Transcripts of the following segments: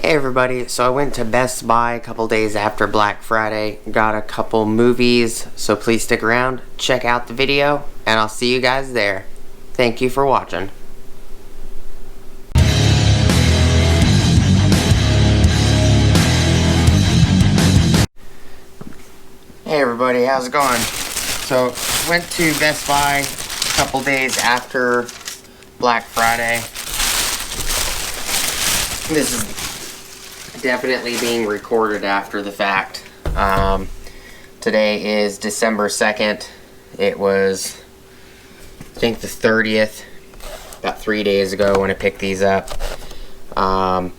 Hey everybody, so I went to Best Buy a couple days after Black Friday, got a couple movies, so please stick around, check out the video, and I'll see you guys there. Thank you for watching. Hey everybody, how's it going? So, went to Best Buy a couple days after Black Friday. This is definitely being recorded after the fact. Today is December 2nd. It was, I think, the 30th, about 3 days ago when I picked these up. I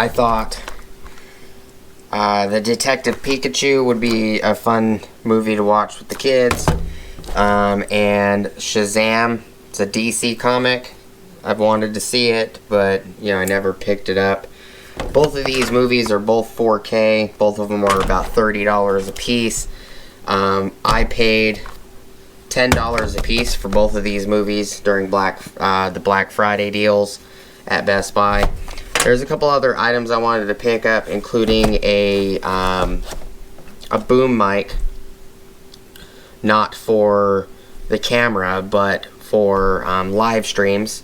thought the Detective Pikachu would be a fun movie to watch with the kids. And Shazam, it's a DC comic. I've wanted to see it, but I never picked it up. Both of these movies are both 4K. Both of them are about $30 a piece. I paid $10 a piece for both of these movies during the Black Friday deals at Best Buy. There's a couple other items I wanted to pick up, including a boom mic, not for the camera, but for live streams.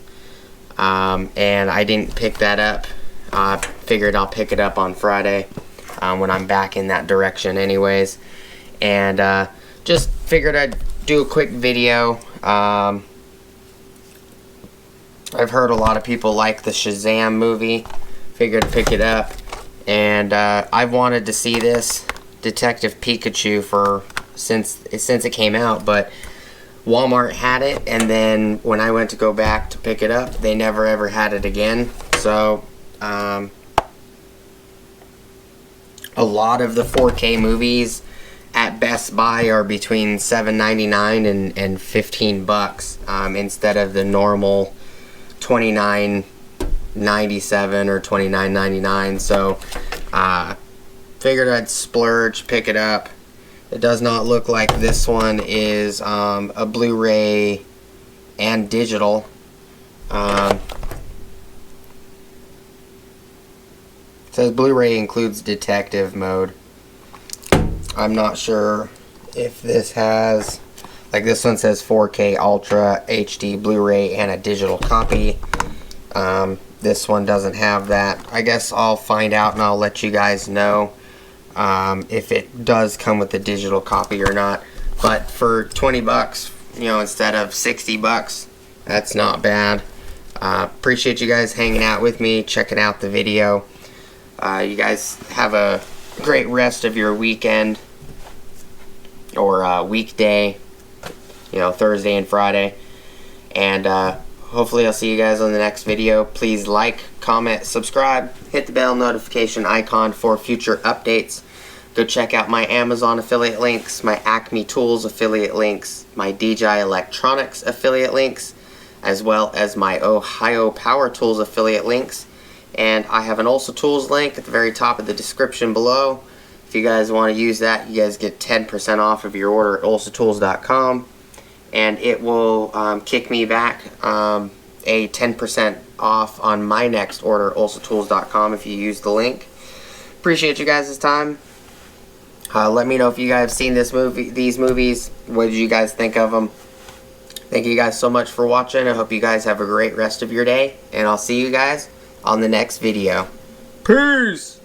And I didn't pick that up. Figured I'll pick it up on Friday when I'm back in that direction anyways. And just figured I'd do a quick video. I've heard a lot of people like the Shazam movie. Figured to pick it up. And I've wanted to see this Detective Pikachu since it came out, but Walmart had it, and then when I went to go back to pick it up, they never ever had it again. So a lot of the 4K movies at Best Buy are between $7.99 and $15 instead of the normal $29.97 or $29.99. So figured I'd splurge, pick it up. It does not look like this one is a Blu-ray and digital. It says Blu-ray includes detective mode. I'm not sure if this has, like this one says 4K Ultra HD Blu-ray and a digital copy. This one doesn't have that. I guess I'll find out and I'll let you guys know if it does come with the digital copy or not. But for 20 bucks, instead of 60 bucks, that's not bad. Appreciate you guys hanging out with me, checking out the video. You guys have a great rest of your weekend or weekday, Thursday and Friday. And hopefully I'll see you guys on the next video. Please like, comment, subscribe, hit the bell notification icon for future updates. Go check out my Amazon affiliate links, my Acme Tools affiliate links, my DJI Electronics affiliate links, as well as my Ohio Power Tools affiliate links. And I have an Also Tools link at the very top of the description below. If you guys want to use that, you guys get 10% off of your order at alsotools.com. And it will kick me back a 10% off on my next order at alsotools.com if you use the link. Appreciate you guys' time. Let me know if you guys have seen these movies. What did you guys think of them? Thank you guys so much for watching. I hope you guys have a great rest of your day. And I'll see you guys on the next video. Peace!